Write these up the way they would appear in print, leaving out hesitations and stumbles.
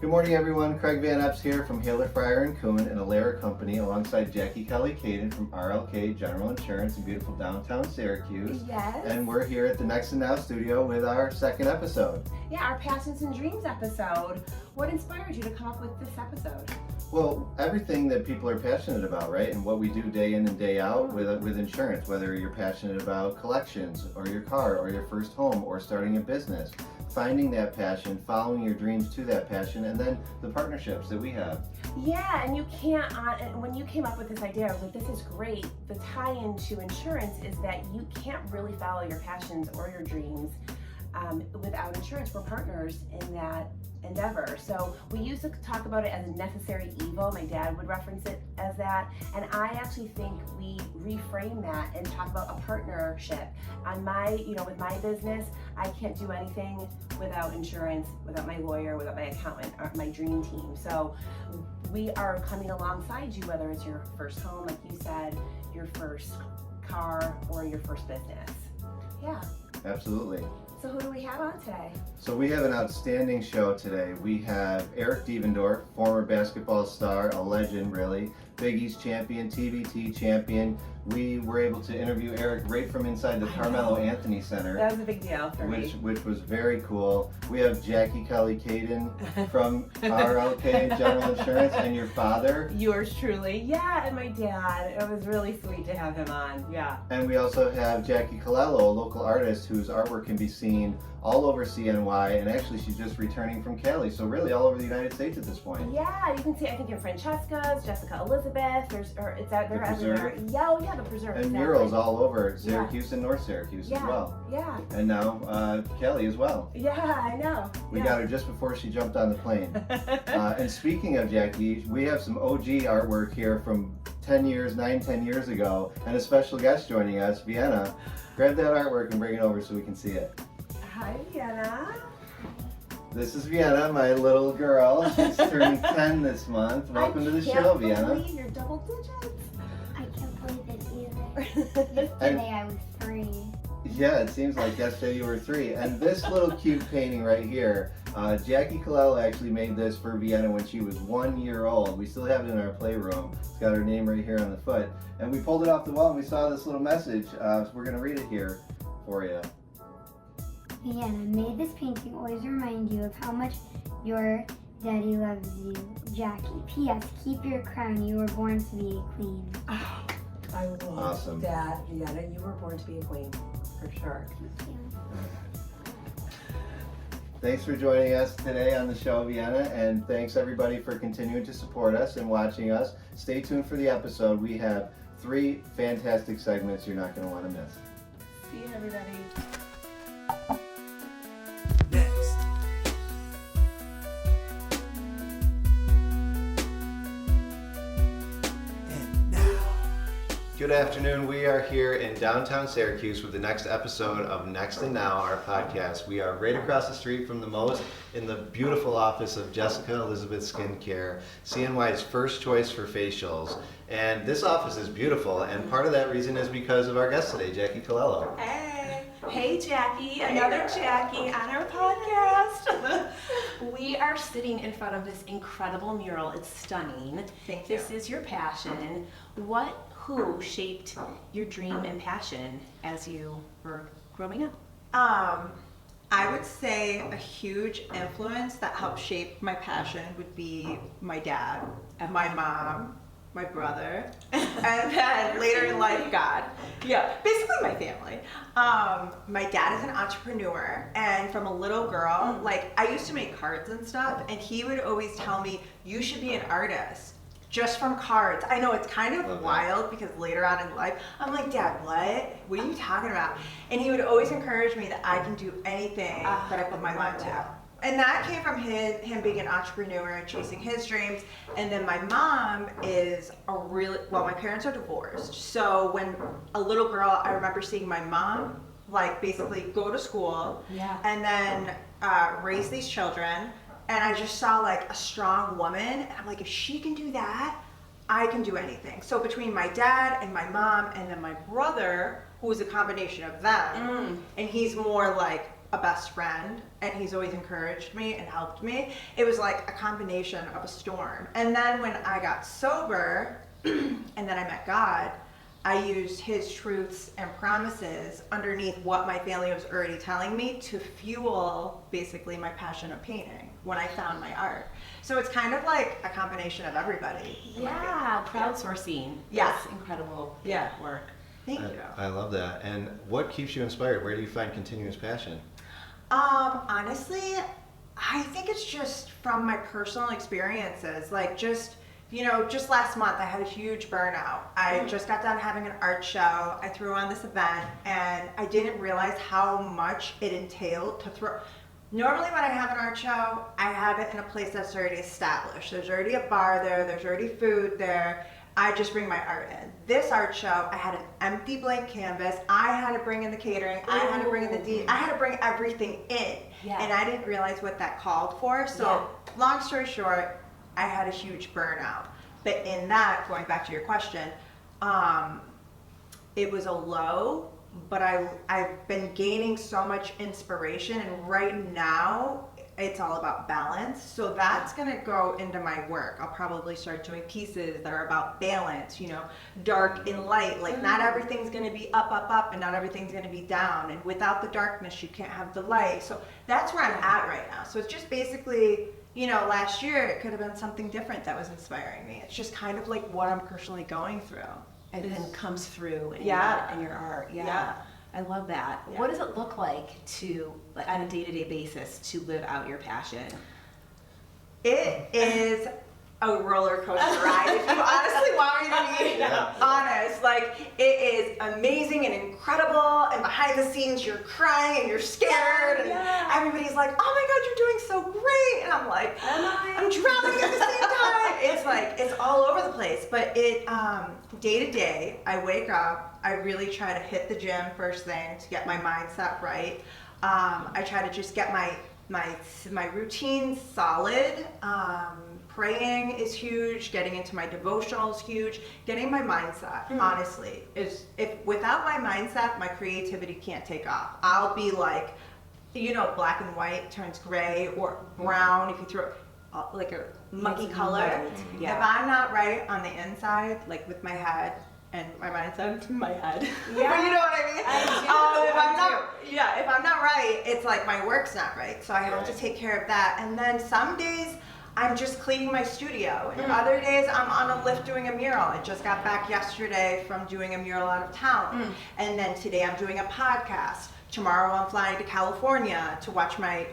Good morning, everyone. Craig Van Epps here from Haler, Fryer & Kuhn and Alara Company, alongside Jackie Kaden from RLK General Insurance in beautiful downtown Syracuse. Yes. And we're here at the Next and Now studio with our second episode. Yeah, our Passions and Dreams episode. What inspired you to come up with this episode? Well, everything that people are passionate about, right? And what we do day in and day out with insurance, whether you're passionate about collections or your car or your first home or starting a business. Finding that passion, following your dreams to that passion, and then the partnerships that we have. Yeah, and you can't, when you came up with this idea, I was like, this is great. The tie-in to insurance is that you can't really follow your passions or your dreams without insurance. We're partners in that endeavor. So we used to talk about it as a necessary evil. My dad would reference it as that. And I actually think we reframe that and talk about a partnership. On my, with my business, I can't do anything without insurance, without my lawyer, without my accountant, or my dream team. So we are coming alongside you, whether it's your first home, like you said, your first car, or your first business. Yeah. Absolutely. So who do we have on today? So we have an outstanding show today. We have Eric Devendorf, former basketball star, a legend really, Big East champion, TBT champion. We were able to interview Eric right from inside the Carmelo Anthony Center. That was a big deal for me. Which was very cool. We have Jackie Kaden from RLK General Insurance, and your father. Yours truly. Yeah, and my dad. It was really sweet to have him on. Yeah. And we also have Jacquie, a local artist whose artwork can be seen all over CNY, and actually she's just returning from Cali, so really all over the United States at this point. Yeah, you can see, I think, in Francesca's, Jessica Elizabeth, they're everywhere. Yeah, oh yeah, the Preserve. And exactly. murals all over Syracuse and North Syracuse as well. Yeah. And now Cali as well. Yeah, I know. We got her just before she jumped on the plane. And speaking of Jackie, we have some OG artwork here from 10 years ago, and a special guest joining us, Vienna. Grab that artwork and bring it over so we can see it. Hi, Vienna. This is Vienna, my little girl. She's turning 10 this month. Welcome to the show, Vienna. I can't believe you're double digits. I can't believe it either. Yesterday I was 3. Yeah, it seems like yesterday you were 3. And this little cute painting right here, Jackie Colello actually made this for Vienna when she was 1 year old. We still have it in our playroom. It's got her name right here on the foot. And we pulled it off the wall and we saw this little message. So we're going to read it here for you. Vienna, may this painting always remind you of how much your daddy loves you. Jackie. P.S. Keep your crown. You were born to be a queen. Oh, I love that, Vienna. You were born to be a queen, for sure. Thank you. Thanks for joining us today on the show, Vienna, and thanks everybody for continuing to support us and watching us. Stay tuned for the episode. We have 3 fantastic segments you're not going to want to miss. See you, everybody. Next. And now. Good afternoon. We are here in downtown Syracuse with the next episode of Next and Now, our podcast. We are right across the street from the Mo's in the beautiful office of Jessica Elizabeth Skincare, CNY's first choice for facials. And this office is beautiful, and part of that reason is because of our guest today, Jackie Colello. Hey Jackie, another Jackie on our podcast. We are sitting in front of this incredible mural. It's stunning. Thank you. This is your passion. Who shaped your dream and passion as you were growing up? I would say a huge influence that helped shape my passion would be my dad, my mom, my brother, and then later in life, God. Yeah, basically my family. My dad is an entrepreneur, and from a little girl, like I used to make cards and stuff, and he would always tell me, you should be an artist. Just from cards. I know it's kind of wild because later on in life, I'm like, Dad, what? What are you talking about? And he would always encourage me that I can do anything that I put my mind to. And that came from him being an entrepreneur and chasing his dreams. And then my mom is my parents are divorced. So when a little girl, I remember seeing my mom like basically go to school and then raise these children. And I just saw like a strong woman, and I'm like, if she can do that, I can do anything. So between my dad and my mom and then my brother, who is a combination of them, and he's more like a best friend, and he's always encouraged me and helped me. It was like a combination of a storm. And then when I got sober and then I met God, I used his truths and promises underneath what my family was already telling me to fuel basically my passion of painting when I found my art. So it's kind of like a combination of everybody. Yeah, crowdsourcing. Yeah. That's incredible work. Thank you. I love that. And what keeps you inspired? Where do you find continuous passion? Honestly, I think it's just from my personal experiences. Like just last month I had a huge burnout. I just got done having an art show. I threw on this event and I didn't realize how much it entailed to throw. Normally when I have an art show, I have it in a place that's already established. There's already a bar there, there's already food there. I just bring my art in. This art show, I had an empty blank canvas. I had to bring in the catering. I had to bring in the I had to bring everything in. Yeah. And I didn't realize what that called for. So long story short, I had a huge burnout. But in that, going back to your question, it was a low, but I've been gaining so much inspiration, and right now it's all about balance. So that's gonna go into my work. I'll probably start doing pieces that are about balance, dark and light. Like not everything's gonna be up, and not everything's gonna be down. And without the darkness, you can't have the light. So that's where I'm at right now. So it's just basically, last year it could have been something different that was inspiring me. It's just kind of like what I'm personally going through. And then comes through in, Yeah. your art. Yeah. I love that. Yeah. What does it look like to, on a day-to-day basis, to live out your passion? It is a roller coaster ride. If you honestly want me to be honest, like it is amazing and incredible, and behind the scenes you're crying and you're scared, and everybody's like, "Oh my God, you're doing so great," and I'm like, I'm drowning at the same time. It's like it's all over the place. But it day to day, I wake up. I really try to hit the gym first thing to get my mindset right. I try to just get my routine solid. Praying is huge. Getting into my devotional is huge. Getting my mindset, honestly, is if without my mindset, my creativity can't take off. I'll be like, black and white turns gray or brown if you throw like a mucky color. Yeah. If I'm not right on the inside, like with my head and my mindset, my head. Yeah. But you know what I mean? I If I'm not right, it's like my work's not right. So I have to take care of that. And then some days I'm just cleaning my studio, and other days I'm on a lift doing a mural. I just got back yesterday from doing a mural out of town, and then today I'm doing a podcast. Tomorrow I'm flying to California to watch my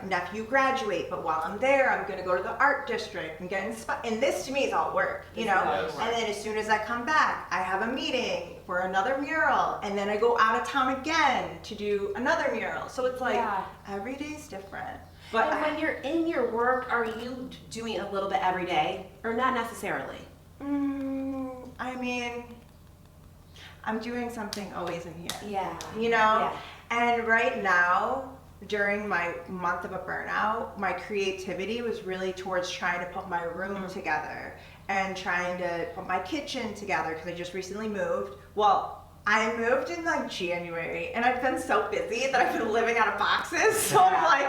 nephew graduate, but while I'm there, I'm gonna go to the art district and get inspired. And this to me is all work, And then as soon as I come back, I have a meeting for another mural, and then I go out of town again to do another mural. So it's like every day's different. But And when you're in your work, are you doing a little bit every day, or not necessarily? I mean, I'm doing something always in here. Yeah. Yeah. And right now, during my month of a burnout, my creativity was really towards trying to put my room together and trying to put my kitchen together because I just recently moved. Well, I moved in like January, and I've been so busy that I've been living out of boxes. So I'm like,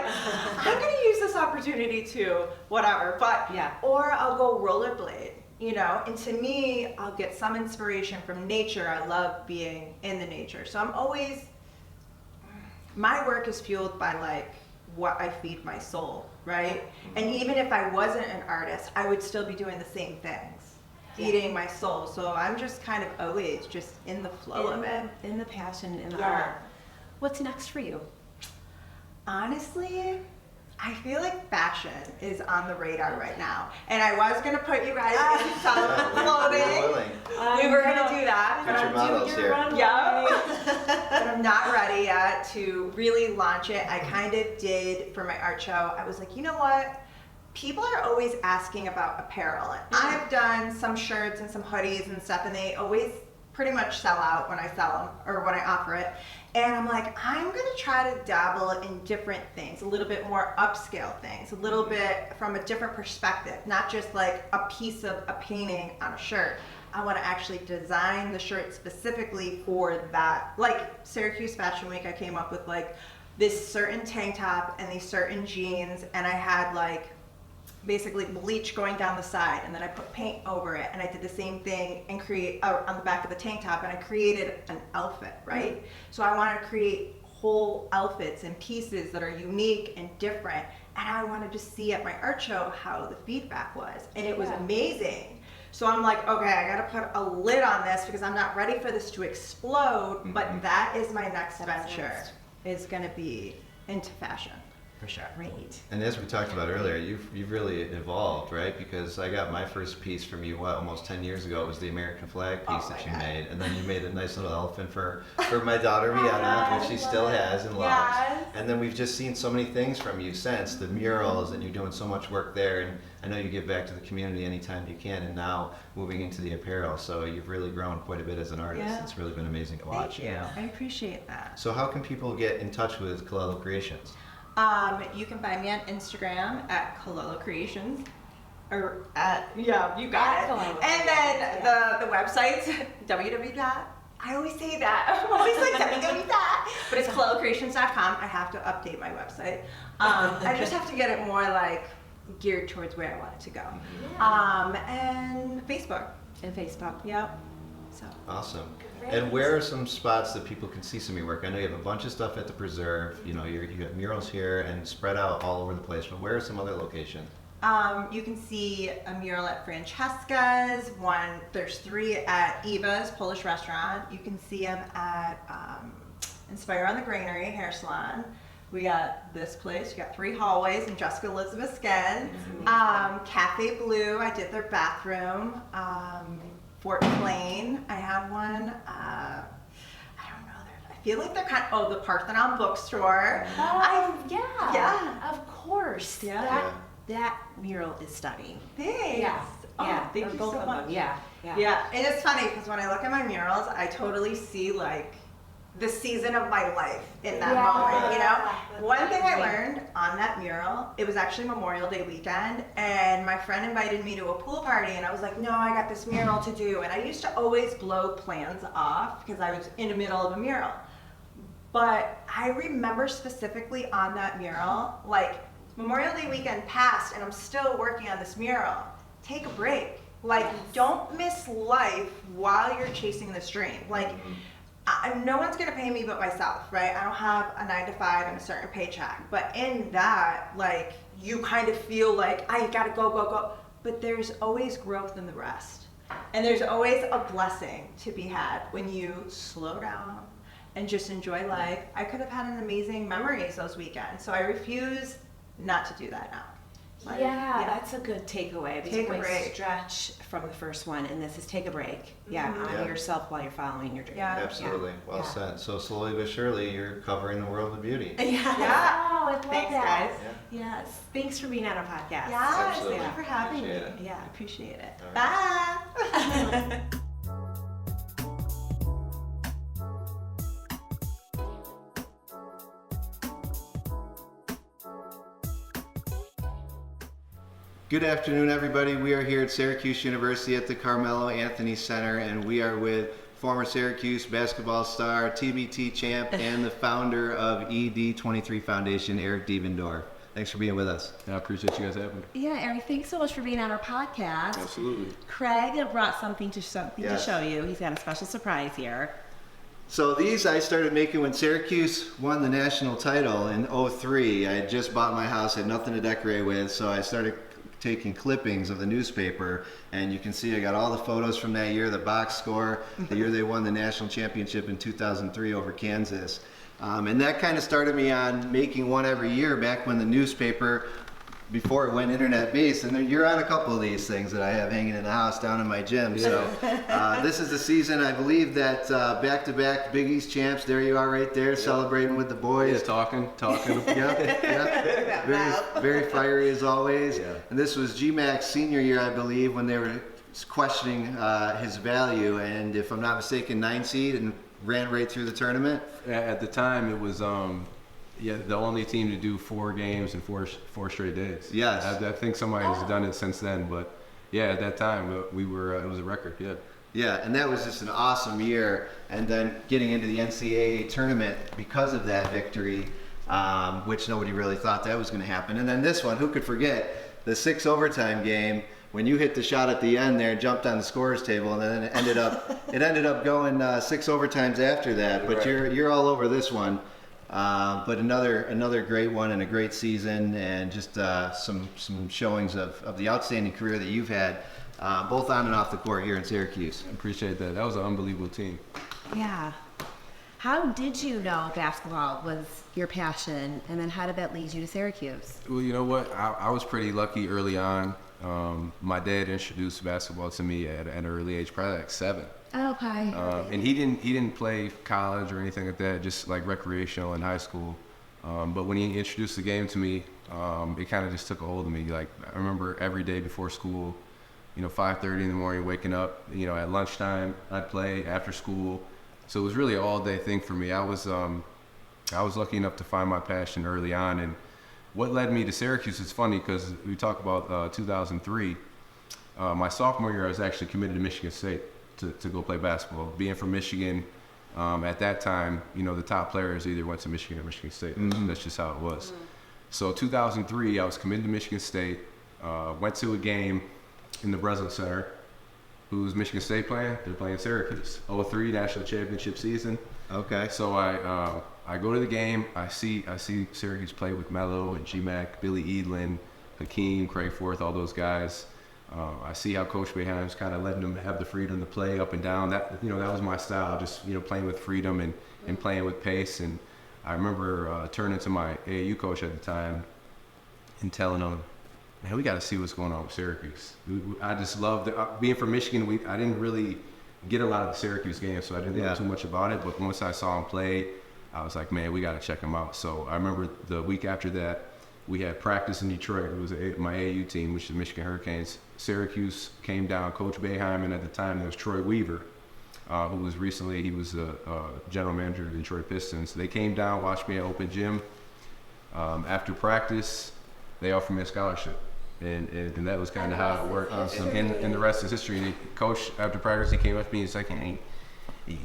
I'm gonna use this opportunity to whatever. But or I'll go rollerblade. And to me, I'll get some inspiration from nature. I love being in the nature. So I'm always, my work is fueled by like what I feed my soul, right? And even if I wasn't an artist, I would still be doing the same things, feeding my soul. So I'm just kind of always just in the flow of it. In the passion, in the art. What's next for you? Honestly, I feel like fashion is on the radar right now. And I was going to put you guys in some clothing. We were going to do that. Put your models here. But I'm not ready yet to really launch it. I kind of did for my art show. I was like, you know what? People are always asking about apparel. And I've done some shirts and some hoodies and stuff, and they always pretty much sell out when I sell them or when I offer it. And I'm like, I'm gonna try to dabble in different things, a little bit more upscale things, a little bit from a different perspective, not just like a piece of a painting on a shirt. I want to actually design the shirt specifically for that. Like Syracuse Fashion Week, I came up with like this certain tank top and these certain jeans, and I had like basically bleach going down the side, and then I put paint over it, and I did the same thing and create on the back of the tank top, and I created an outfit, right? So I wanted to create whole outfits and pieces that are unique and different, and I wanted to see at my art show how the feedback was, and it was amazing. So I'm like, okay, I gotta put a lid on this because I'm not ready for this to explode, but that is my next venture, is gonna be into fashion. For sure. Great. And as we talked about earlier, you've really evolved, right? Because I got my first piece from you, almost 10 years ago. It was the American flag piece that you made. And then you made a nice little elephant for my daughter, Vienna, which she still has and loves. Yes. And then we've just seen so many things from you since, the murals, and you're doing so much work there. And I know you give back to the community anytime you can, and now moving into the apparel. So you've really grown quite a bit as an artist. Yeah. It's really been amazing to watch. Thank you. I appreciate that. So how can people get in touch with Colello Creations? You can find me on Instagram at Colello Creations, or at, yeah, you got it. Colello And then the website's www. I always say that. I'm always like www. But it's ColelloCreations.com. I have to update my website. I just have to get it more like geared towards where I want it to go. And Facebook. And Facebook. Yep. So. Awesome. And where are some spots that people can see some of your work? I know you have a bunch of stuff at the Preserve. You know, you got murals here and spread out all over the place. But where are some other locations? You can see a mural at Francesca's. There's 3 at Eva's Polish restaurant. You can see them at Inspire on the Granary hair salon. We got this place. You got 3 hallways in Jessica Elizabeth Skin. Cafe Blue. I did their bathroom. Fort Plain, I have one. I don't know. I feel like they're kind of, the Parthenon bookstore. Yeah. Of course. Yeah. That mural is stunning. Thanks. Yeah. Oh, Yeah. thank Or you both so of much. them. Yeah. Yeah, and it's funny because when I look at my murals, I totally see like the season of my life in that moment, you know? One thing I learned on that mural, it was actually Memorial Day weekend, and my friend invited me to a pool party, and I was like, no, I got this mural to do. And I used to always blow plans off because I was in the middle of a mural. But I remember specifically on that mural, like Memorial Day weekend passed and I'm still working on this mural. Take a break. Like, don't miss life while you're chasing this dream. Like, no one's gonna pay me but myself, right? I don't have a 9 to 5 and a certain paycheck. But in that, like, you kind of feel like, I gotta go. But there's always growth in the rest. And there's always a blessing to be had when you slow down and just enjoy life. I could have had an amazing memories those weekends. So I refuse not to do that now. Like, That's a good takeaway. Take a break. Stretch from the first one, and this is take a break. Yeah, Mhm. honor yourself while you're following your dream. Yeah. Absolutely. Well Yeah. said. So slowly but surely, you're covering the world with beauty. Yeah. Yeah. Oh, I love Thanks, that. guys. Yes. Thanks for being on our podcast. Yes, Absolutely. thank you for having me. Appreciate it. Yeah. I appreciate it. All Bye. Good afternoon, everybody. We are here at Syracuse University at the Carmelo Anthony Center, and we are with former Syracuse basketball star, TBT champ, and the founder of ED23 Foundation, Eric Devendorf. Thanks for being with us. I appreciate you guys having me. Yeah, Eric, thanks so much for being on our podcast. Absolutely. Craig brought something to Yes. show you. He's got a special surprise here. So these I started making when Syracuse won the national title in '03. I had just bought my house, had nothing to decorate with, so I started taking clippings of the newspaper, and you can see I got all the photos from that year, the box score, the year they won the national championship in 2003 over Kansas. And that kind of started me on making one every year back when the newspaper, before it went internet based, and you're on a couple of these things that I have hanging in the house down in my gym. So this is the season, I believe, that back-to-back Big East champs, there you are right there, celebrating with the boys. Yeah, talking. Yep. Very fiery as always. Yeah. And this was GMAC's senior year, I believe, when they were questioning his value, and if I'm not mistaken, 9 seed and ran right through the tournament. At the time, it was the only team to do 4 games in four straight days. Yes. I think somebody has done it since then, but yeah, at that time we were. It was a record. Yeah. Yeah, and that was just an awesome year. And then getting into the NCAA tournament because of that victory, which nobody really thought that was going to happen. And then this one, who could forget the 6 overtime game when you hit the shot at the end there, jumped on the scorer's table, and then it ended up going 6 overtimes after that. But you're all over this one. But another great one and a great season, and just some showings of the outstanding career that you've had, both on and off the court here in Syracuse. Appreciate that. That was an unbelievable team. Yeah. How did you know basketball was your passion, and then how did that lead you to Syracuse? Well, you know what? I was pretty lucky early on. My dad introduced basketball to me at an early age, probably like 7. Okay. And he didn't play college or anything like that, just like recreational in high school. But when he introduced the game to me, it kind of just took a hold of me. Like, I remember every day before school, 5:30 in the morning, waking up, at lunchtime, I'd play after school. So it was really an all-day thing for me. I was lucky enough to find my passion early on. And what led me to Syracuse is funny, because we talk about 2003. My sophomore year, I was actually committed to Michigan State to go play basketball. Being from Michigan, at that time, the top players either went to Michigan or Michigan State. That's just how it was. So 2003, I was committed to Michigan State, went to a game in the Breslin Center. Who's Michigan State playing? They're playing Syracuse. 03 national championship season. Okay. So I go to the game. I see Syracuse play with Melo and G-Mac, Billy Edlin, Hakeem, Craig Forth, all those guys. I see how Coach Boeheim's kind of letting them have the freedom to play up and down. That that was my style, just playing with freedom and playing with pace. And I remember turning to my AAU coach at the time and telling him, "Man, we got to see what's going on with Syracuse." I just loved being from Michigan. I didn't really get a lot of the Syracuse games, so I didn't know too much about it. But once I saw him play, I was like, "Man, we got to check him out." So I remember the week after that, we had practice in Detroit. It was my AAU team, which is the Michigan Hurricanes. Syracuse came down. Coach Boeheim, and at the time there was Troy Weaver, who was recently the general manager of the Detroit Pistons. They came down, watched me at open gym. After practice, they offered me a scholarship. And that was kind of how it worked. And the rest is history. The coach, after practice, he came up to me and he's like, "Hey,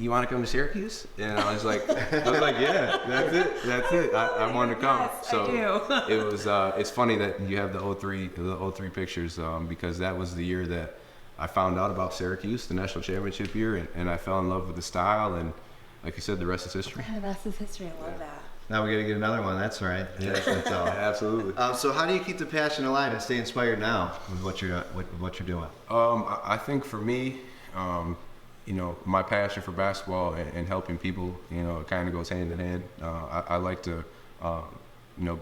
you want to come to Syracuse?" And I was like, "Yeah, that's it. I wanted to come." Yes, so I do. it was. It's funny that you have the 03 pictures, because that was the year that I found out about Syracuse, the national championship year, and I fell in love with the style. And like you said, the rest is history. The rest is history. I love that. Now we got to get another one. That's right. That's all. Absolutely. So how do you keep the passion alive and stay inspired now with what you're doing? I think for me, my passion for basketball and helping people, it kind of goes hand in hand. I like to,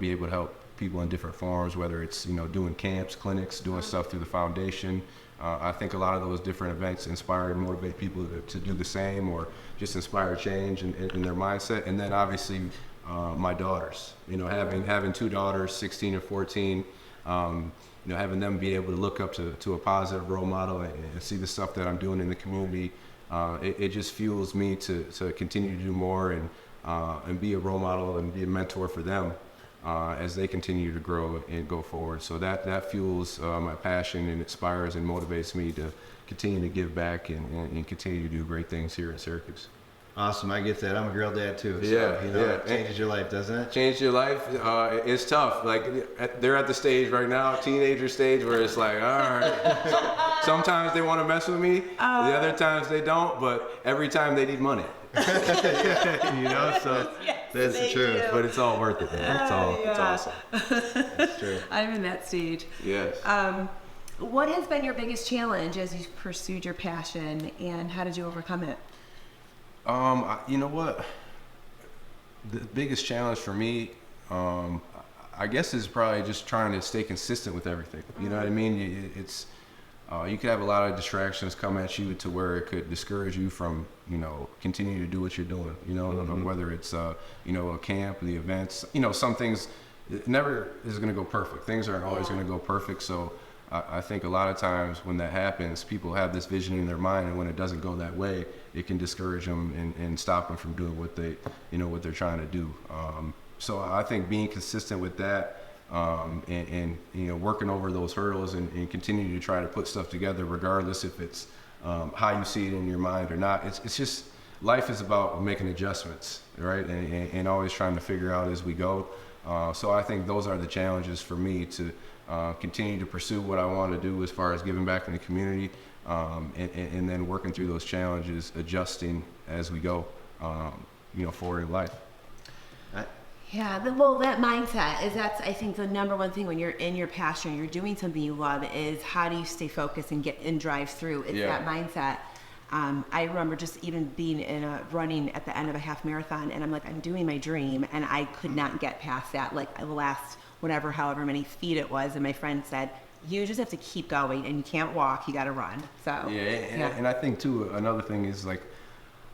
be able to help people in different forms, whether it's, doing camps, clinics, doing stuff through the foundation. I think a lot of those different events inspire and motivate people to do the same, or just inspire change in their mindset. And then obviously, my daughters, having 2 daughters, 16 and 14, having them be able to look up to a positive role model and see the stuff that I'm doing in the community, it just fuels me to continue to do more and be a role model and be a mentor for them as they continue to grow and go forward. So that fuels my passion and inspires and motivates me to continue to give back and continue to do great things here at Syracuse. Awesome, I get that. I'm a girl dad too. So, It changes your life, doesn't it? Change your life. It's tough. Like they're at the stage right now, teenager stage, where it's like, all right. Sometimes they want to mess with me. The other times they don't. But every time they need money. So That's the truth. do. But it's all worth it. Man. It's awesome. That's true. I'm in that stage. Yes. What has been your biggest challenge as you've pursued your passion, and how did you overcome it? You know what? The biggest challenge for me, I guess, is probably just trying to stay consistent with everything. You know what I mean? It's you could have a lot of distractions come at you to where it could discourage you from, continuing to do what you're doing. Whether it's a camp, the events. Some things, it never is going to go perfect. Things aren't always going to go perfect. So I think a lot of times when that happens, people have this vision in their mind, and when it doesn't go that way, it can discourage them and stop them from doing what they're trying to do. So I think being consistent with that, and working over those hurdles and continuing to try to put stuff together, regardless if it's how you see it in your mind or not. It's just, life is about making adjustments, right? And always trying to figure out as we go. So I think those are the challenges for me to continue to pursue what I want to do as far as giving back in the community, and then working through those challenges, adjusting as we go, forward in life. Yeah, well, that mindset that's I think the number one thing when you're in your passion, you're doing something you love, is how do you stay focused and drive through? It's that mindset. I remember just even being running at the end of a half marathon, and I'm doing my dream, and I could not get past that, like the last however many feet it was, and my friend said, you just have to keep going, and you can't walk, you got to run. So and I think too, another thing is like,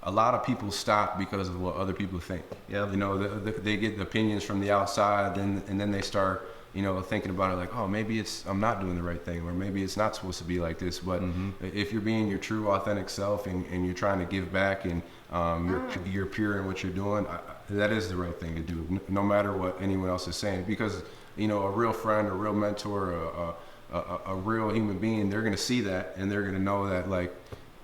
a lot of people stop because of what other people think. Yep. They get the opinions from the outside, and then they start, thinking about it like, oh, maybe I'm not doing the right thing, or maybe it's not supposed to be like this. But if you're being your true, authentic self, and you're trying to give back, and you're pure in what you're doing, that is the right thing to do, no matter what anyone else is saying. Because a real friend, a real mentor, a real human being, they're gonna see that, and they're gonna know that like,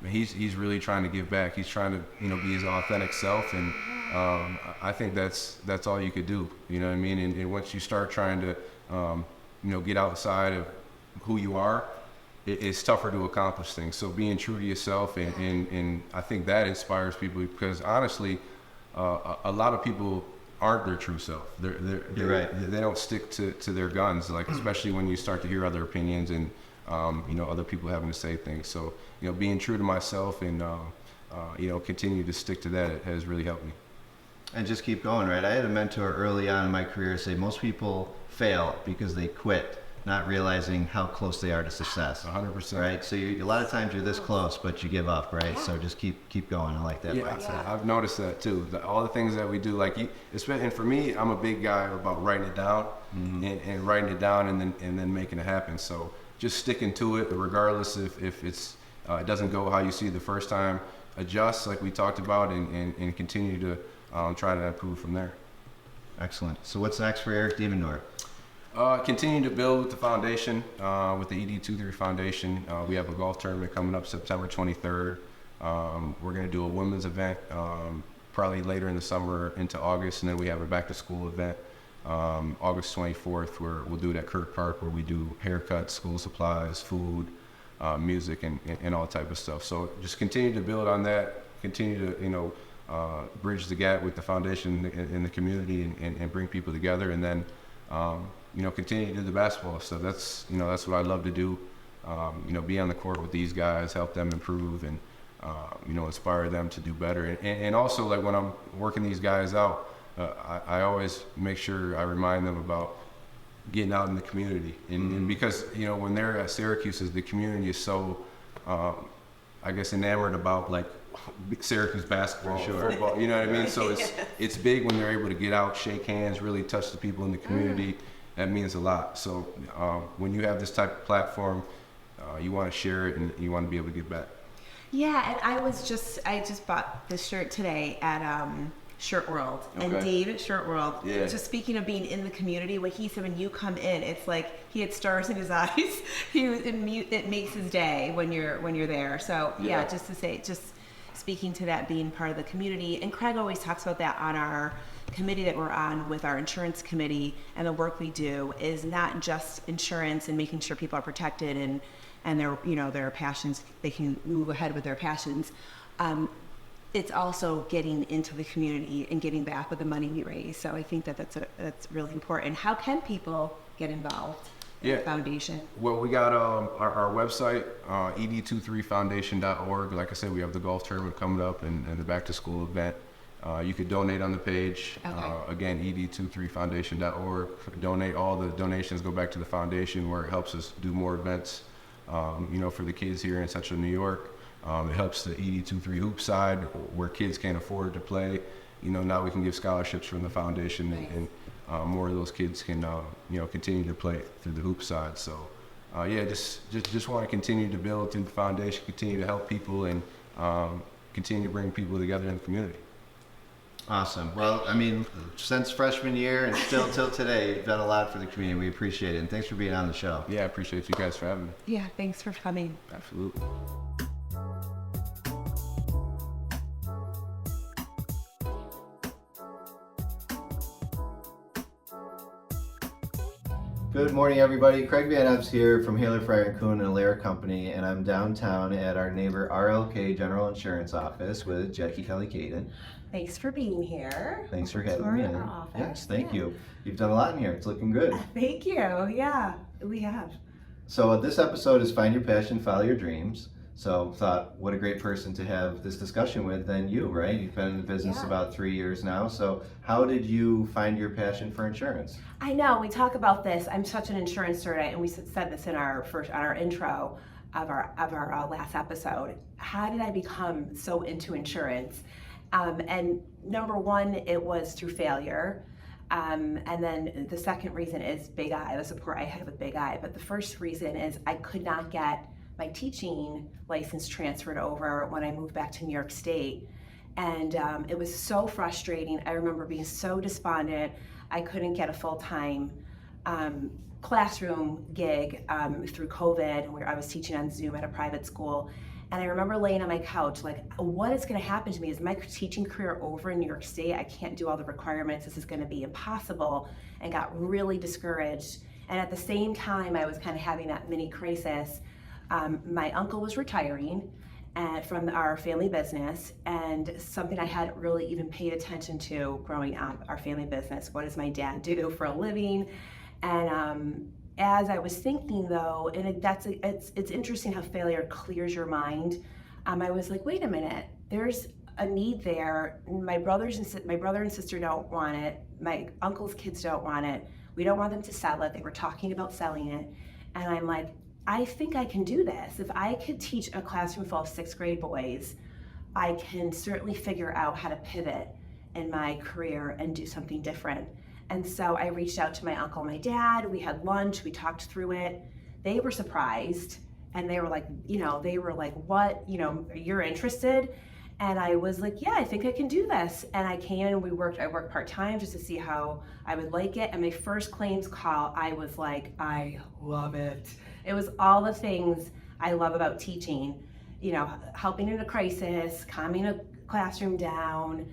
he's really trying to give back. He's trying to be his authentic self, and I think that's all you could do. You know what I mean? And once you start trying to get outside of who you are, it's tougher to accomplish things. So being true to yourself, and I think that inspires people, because honestly, a lot of people aren't their true self. You're right. They don't stick to their guns, like especially when you start to hear other opinions and other people having to say things. So being true to myself and continue to stick to that has really helped me. And just keep going, right? I had a mentor early on in my career say most people fail because they quit, not realizing how close they are to success. 100%. Right? So a lot of times you're this close, but you give up, right? So just keep going. I like that mindset. I've noticed that too. All the things that we do, and for me, I'm a big guy about writing it down, and writing it down, and then making it happen. So just sticking to it, regardless if it's it doesn't go how you see it the first time. Adjust, like we talked about, and continue to try to improve from there. Excellent. So what's next for Eric Devendorf? Continue to build with the foundation, with the ED23 Foundation. We have a golf tournament coming up September 23rd. We're going to do a women's event probably later in the summer into August, and then we have a back to school event August 24th, where we'll do it at Kirk Park, where we do haircuts, school supplies, food, music, and all type of stuff. So just continue to build on that, continue to bridge the gap with the foundation in the community, and bring people together, and then continue to do the basketball stuff. That's what I love to do. Be on the court with these guys, help them improve, and inspire them to do better. And also, like when I'm working these guys out, I always make sure I remind them about getting out in the community, and because when they're at Syracuse, the community is so I guess enamored about like Syracuse basketball, football, you know what I mean? So it's big when they're able to get out, shake hands, really touch the people in the community. That means a lot. So when you have this type of platform, you want to share it, and you want to be able to give back. Yeah, and I just bought this shirt today at Shirt World, and Dave at Shirt World. Yeah. Just speaking of being in the community, what he said, when you come in, it's like he had stars in his eyes. It makes his day when you're there. So yeah, just to say, just speaking to that, being part of the community. And Craig always talks about that on our committee that we're on with our insurance committee, and the work we do is not just insurance and making sure people are protected and their passions, they can move ahead with their passions. It's also getting into the community and getting back with the money we raise. So I think that's really important. How can people get involved in the foundation? Well, we got our website, ED23Foundation.org. Like I said, we have the golf tournament coming up and the back to school event. You could donate on the page. Again, ED23Foundation.org. Donate. All the donations go back to the foundation, where it helps us do more events, for the kids here in Central New York. It helps the ED23 hoop side, where kids can't afford to play. Now we can give scholarships from the foundation, and more of those kids can, continue to play through the hoop side. So, just want to continue to build through the foundation, continue to help people, and continue to bring people together in the community. Awesome. Well, I mean, since freshman year and still till today, you've done a lot for the community. We appreciate it, and thanks for being on the show. Yeah, I appreciate you guys for having me. Yeah, thanks for coming. Absolutely. Good morning, everybody. Craig Van Epps here from Haler, Fryer & Kuhn and Alaire Company, and I'm downtown at our neighbor RLK General Insurance office with Jacquie Kaden. Thanks for being here. Thanks for having me in. Our office. Yes, thank Yeah. you. You've done a lot in here. It's looking good. Thank you. Yeah, we have. So this episode is Find Your Passion, Follow Your Dreams. So thought, what a great person to have this discussion with than you, right? You've been in the business Yeah. about 3 years now. So how did you find your passion for insurance? I know, we talk about this. I'm such an insurance nerd, and we said this in our intro of our last episode. How did I become so into insurance? And number one, it was through failure. And then the second reason is Big I, the support I had with Big I. But the first reason is I could not get my teaching license transferred over when I moved back to New York State. And it was so frustrating. I remember being so despondent. I couldn't get a full-time classroom gig through COVID, where I was teaching on Zoom at a private school. And I remember laying on my couch like, what is going to happen to me? Is my teaching career over in New York State? I can't do all the requirements. This is going to be impossible, and got really discouraged. And at the same time, I was kind of having that mini crisis. My uncle was retiring from our family business, and something I hadn't really even paid attention to growing up, our family business. What does my dad do for a living? And as I was thinking though, and it's interesting how failure clears your mind. I was like, wait a minute, there's a need there. My brother and sister don't want it. My uncle's kids don't want it. We don't want them to sell it. They were talking about selling it. And I'm like, I think I can do this. If I could teach a classroom full of 6th grade boys, I can certainly figure out how to pivot in my career and do something different. And so I reached out to my uncle and my dad. We had lunch, we talked through it. They were surprised, and they were like, what, you're interested? And I was like, yeah, I think I can do this. And I came in and I worked part-time just to see how I would like it. And my first claims call, I was like, I love it. It was all the things I love about teaching, helping in a crisis, calming a classroom down,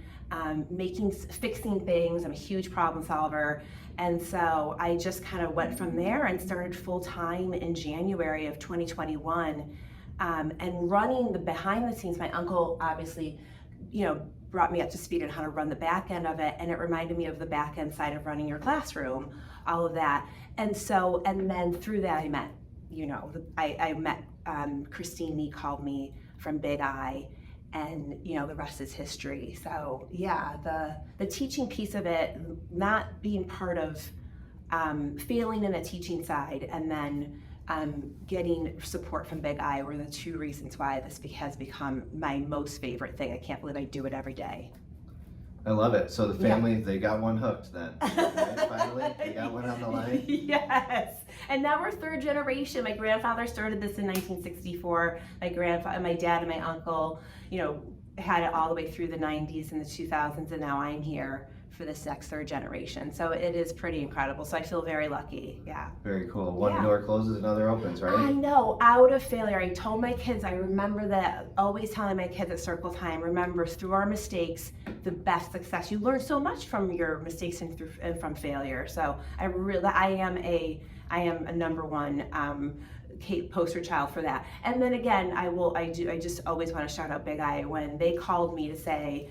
fixing things. I'm a huge problem solver. And so I just kind of went from there and started full-time in January of 2021. And running the behind the scenes. My uncle obviously, brought me up to speed on how to run the back end of it, and it reminded me of the back end side of running your classroom, all of that. And then through that I met, I met Christine Nee called me from Big I, and the rest is history. So yeah, the teaching piece of it, not being part of failing in the teaching side, and then getting support from Big I were the two reasons why this has become my most favorite thing. I can't believe I do it every day. I love it. So the family, they got one hooked then. Right? Finally, they got one on the line. Yes. And now we're 3rd generation. My grandfather started this in 1964. My dad and my uncle, had it all the way through the 90s and the 2000s, and now I'm here for this next 3rd generation. So it is pretty incredible. So I feel very lucky. Yeah. Very cool. One door closes, another opens, right? I know. Out of failure, I told my kids, I remember that, always telling my kids at Circle Time, remember, through our mistakes, the best success. You learn so much from your mistakes and from failure. So I am a number one poster child for that. And then again, I just always want to shout out Big I when they called me to say,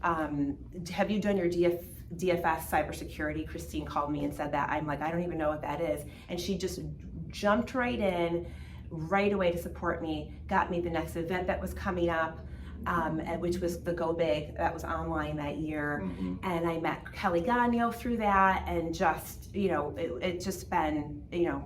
have you done your DFS cybersecurity? Christine called me and said that. I'm like, I don't even know what that is. And she just jumped right in right away to support me, got me the next event that was coming up, which was the Go Big, that was online that year. Mm-hmm. And I met Kelly Gagno through that, and just, it just been,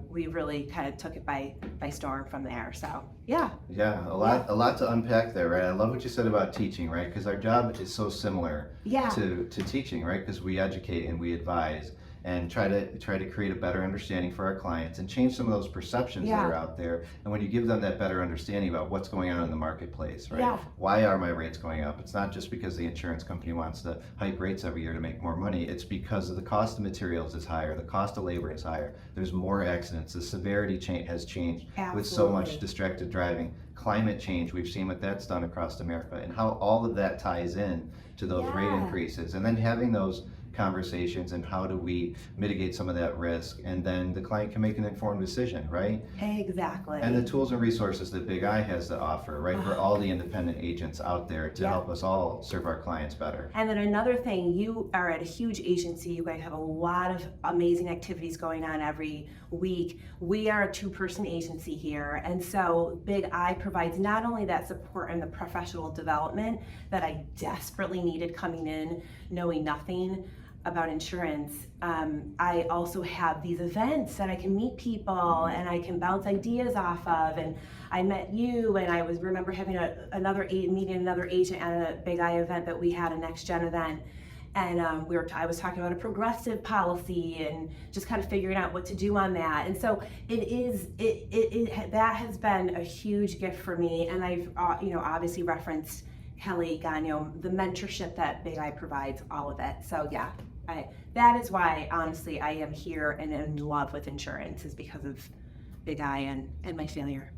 we really kind of took it by storm from there. So yeah. Yeah, a lot to unpack there, right? I love what you said about teaching, right? Because our job is so similar to teaching, right? Because we educate and we advise and try to create a better understanding for our clients and change some of those perceptions that are out there. And when you give them that better understanding about what's going on in the marketplace, right? Yeah. Why are my rates going up? It's not just because the insurance company wants to hike rates every year to make more money. It's because of the cost of materials is higher, the cost of labor is higher, there's more accidents, the severity has changed. Absolutely. With so much distracted driving. Climate change, we've seen what that's done across America, and how all of that ties in to those rate increases. And then having those conversations and how do we mitigate some of that risk, and then the client can make an informed decision, right? Exactly. And the tools and resources that Big I has to offer, right, for all the independent agents out there to help us all serve our clients better. And then another thing, you are at a huge agency. You guys have a lot of amazing activities going on every week. We are a two-person agency here, and so Big I provides not only that support and the professional development that I desperately needed coming in, knowing nothing about insurance. I also have these events that I can meet people and I can bounce ideas off of. And I met you, and I remember having another agent at a Big I event that we had, a next gen event. And I was talking about a progressive policy and just kind of figuring out what to do on that. And so that has been a huge gift for me. And I've obviously referenced Kelly Gagnon, the mentorship that Big I provides, all of it. So yeah, that is why honestly I am here and in love with insurance, is because of Big I and my failure.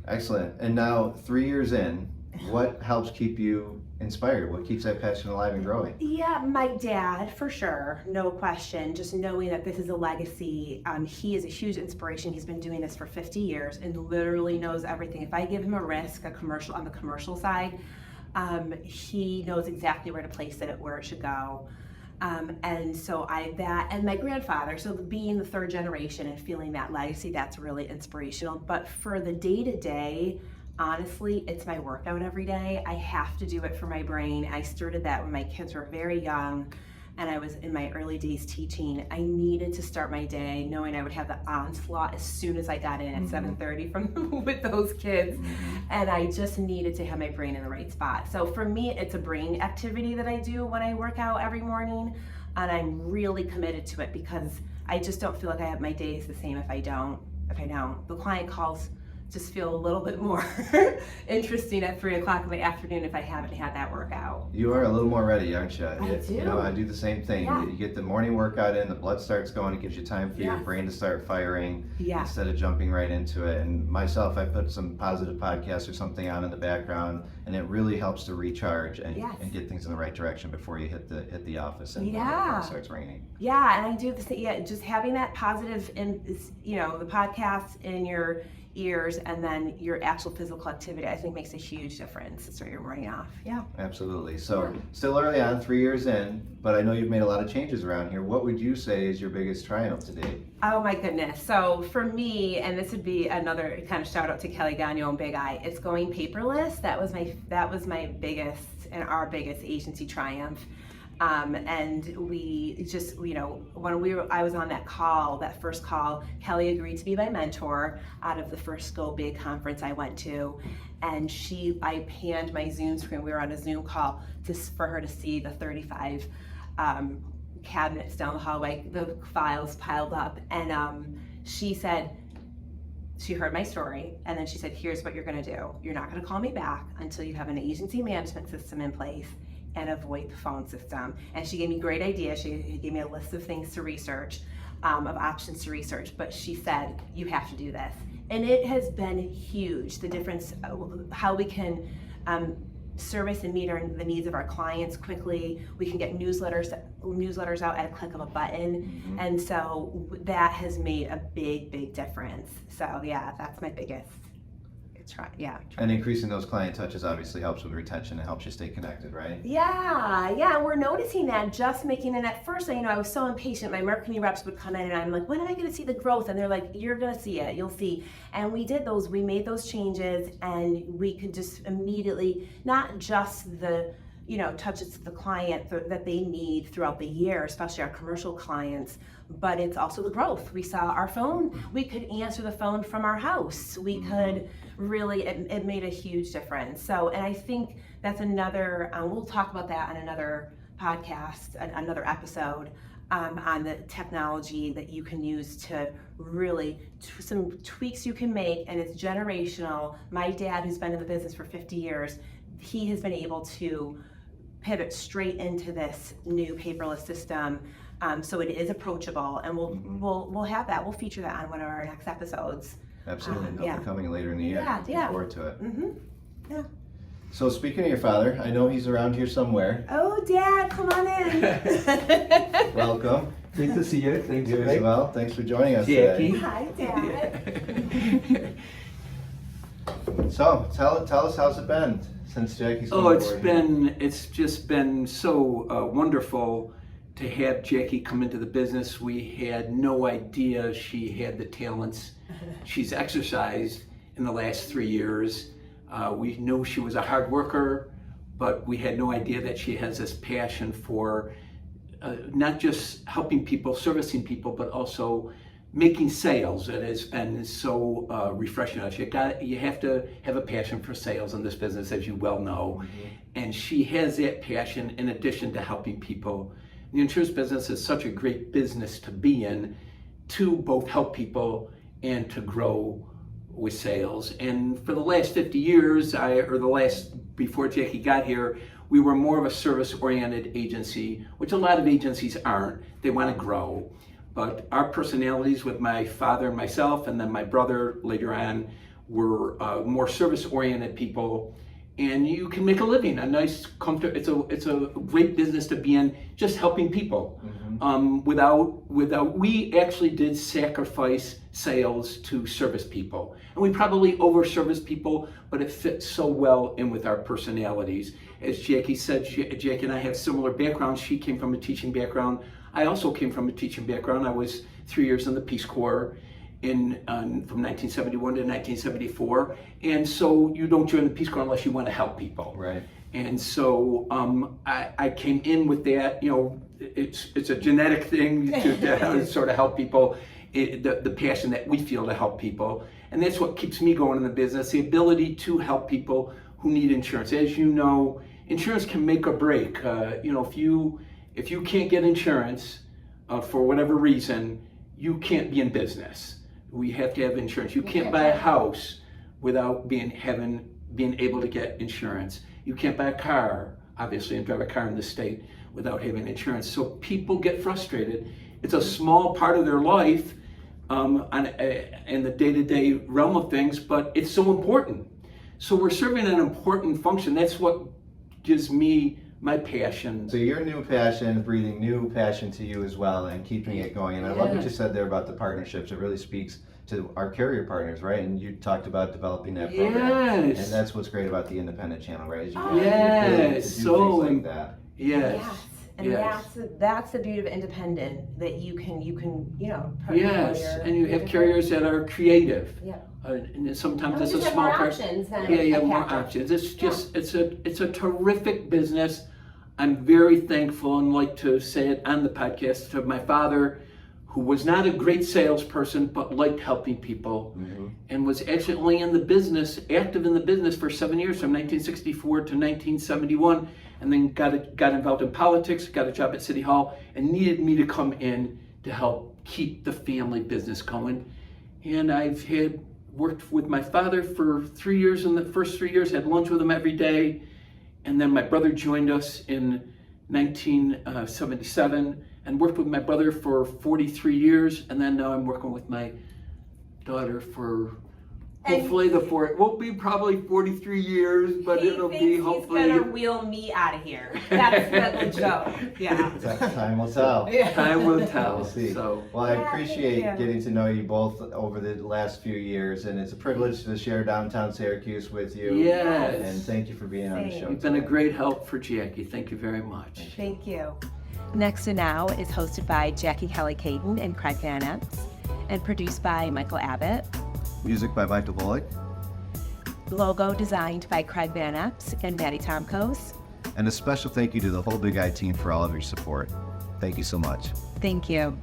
Excellent. And now 3 years in, what helps keep you inspired? What keeps that passion alive and growing? Yeah, my dad, for sure, no question. Just knowing that this is a legacy. He is a huge inspiration. He's been doing this for 50 years and literally knows everything. If I give him a risk, on the commercial side, he knows exactly where to place it, where it should go. And so and my grandfather, so being the third generation and feeling that legacy, that's really inspirational. But for the day-to-day, honestly, it's my workout every day. I have to do it for my brain. I started that when my kids were very young and I was in my early days teaching. I needed to start my day knowing I would have the onslaught as soon as I got in at 7:30 with those kids. And I just needed to have my brain in the right spot. So for me, it's a brain activity that I do when I work out every morning. And I'm really committed to it because I just don't feel like my day is the same if I don't. The client calls just feel a little bit more interesting at 3 o'clock in the afternoon if I haven't had that workout. You are a little more ready, aren't you? I do. You know, I do the same thing. Yeah. You get the morning workout in, the blood starts going, it gives you time for your Yes. brain to start firing Yeah. instead of jumping right into it. And myself, I put some positive podcasts or something on in the background, and it really helps to recharge and, Yes. and get things in the right direction before you hit the office and Yeah. it starts raining. Yeah, and I do the same. Yeah, just having that positive, the podcast in your ears and then your actual physical activity, I think makes a huge difference to start your morning off. Yeah. Absolutely. So still early on, 3 years in, but I know you've made a lot of changes around here. What would you say is your biggest triumph to date? Oh my goodness. So for me, and this would be another kind of shout out to Kelly Gagnon and Big I, it's going paperless. That was my biggest and our biggest agency triumph. And we just, when I was on that first call, Kelly agreed to be my mentor out of the first Go Big conference I went to. And I panned my Zoom screen. We were on a Zoom call for her to see the 35 cabinets down the hallway, the files piled up. And she said, she heard my story, and then she said, here's what you're gonna do. You're not gonna call me back until you have an agency management system in place and a VoIP phone system. And she gave me great ideas. She gave me a list of things to research, of options to research, but she said, you have to do this. And it has been huge, the difference, how we can service and meet the needs of our clients quickly. We can get newsletters out at a click of a button. And so that has made a big, big difference. So yeah, that's my biggest And increasing those client touches obviously helps with retention and helps you stay connected, right? Yeah, we're noticing that just making it. At first, I was so impatient. My marketing reps would come in and I'm like, when am I gonna see the growth? And they're like, you're gonna see it, you'll see. And we made those changes, and we could just immediately, not just the touches to the client that they need throughout the year, especially our commercial clients, but it's also the growth. We saw our phone, we could answer the phone from our house. We could really, it made a huge difference. So, and I think that's another, we'll talk about that on another podcast, another episode, on the technology that you can use to really, some tweaks you can make, and it's generational. My dad, who's been in the business for 50 years, he has been able to pivot straight into this new paperless system, so it is approachable, and we'll have that. We'll feature that on one of our next episodes. Absolutely. They'll be coming later in the year. Yeah. Looking forward to it. Yeah. So speaking of your father, I know he's around here somewhere. Oh, Dad, come on in. Welcome. Great to see you. Thank You you. as well. Thanks for joining us Jackie. today. Hi, Dad. So tell us how's it been since Jackie's Oh, come it's aboard here? just been so wonderful to have Jackie come into the business. We had no idea she had the talents she's exercised in the last 3 years. We knew she was a hard worker, but we had no idea that she has this passion for not just helping people, servicing people, but also making sales. That has been so refreshing. You have to have a passion for sales in this business, as you well know. And she has that passion in addition to helping people. The insurance business is such a great business to be in, to both help people and to grow with sales. And for the last 50 years, before Jackie got here, we were more of a service-oriented agency, which a lot of agencies aren't. They want to grow. But our personalities with my father and myself, and then my brother later on, were more service-oriented people. And you can make a living, a nice, comfortable. It's a great business to be in, just helping people. We actually did sacrifice sales to service people, and we probably over-service people, but it fits so well in with our personalities. As Jackie said, Jackie and I have similar backgrounds. She came from a teaching background. I also came from a teaching background. I was 3 years in the Peace Corps from 1971 to 1974. And so you don't join the Peace Corps unless you want to help people. Right. And so I came in with that, it's a genetic thing to sort of help people, the passion that we feel to help people. And that's what keeps me going in the business, the ability to help people who need insurance. As you know, insurance can make or break. If you can't get insurance for whatever reason, you can't be in business. We have to have insurance. You can't buy a house without being able to get insurance. You can't buy a car, obviously, and drive a car in this state without having insurance. So people get frustrated. It's a small part of their life in the day-to-day realm of things, but it's so important. So we're serving an important function. That's what gives me my passion. So your new passion, breathing new passion to you as well, and keeping it going. And I love what you said there about the partnerships. It really speaks to our carrier partners, right? And you talked about developing that program. Yes. And that's what's great about the independent channel, right? Is you get Yes. the ability to do So things like that. Yes. And Yes. that's the beauty of independent, that you can Yes, and you have carriers that are creative. Yeah. And sometimes And it's we a just have small more car. options than Yeah, you a have more captive. options. It's just it's a terrific business. I'm very thankful, and like to say it on the podcast, to my father, who was not a great salesperson but liked helping people, and was actually only active in the business for 7 years, from 1964 to 1971, and then got involved in politics, got a job at City Hall, and needed me to come in to help keep the family business going. And I've worked with my father for 3 years. In the first 3 years, had lunch with him every day. And then my brother joined us in 1977 and worked with my brother for 43 years. And then now I'm working with my daughter for hopefully it won't be probably 43 years, but it'll be hopefully. He's gonna wheel me out of here. That's the joke. Yeah. Time will tell. Time will tell. We'll see. So, Well, I Yeah, appreciate thank you. getting to know you both over the last few years, and it's a privilege to share downtown Syracuse with you. yes. And thank you for being on the show. You've been a today. great help for Jackie. Thank you very much. Thank you. Next to Now is hosted by Jackie Kaden and Craig Van Epps, and produced by Michael Abbott. Music by Michael Bullock. Logo designed by Craig Van Epps and Maddie Tomkos. And a special thank you to the whole Big I team for all of your support. Thank you so much. Thank you.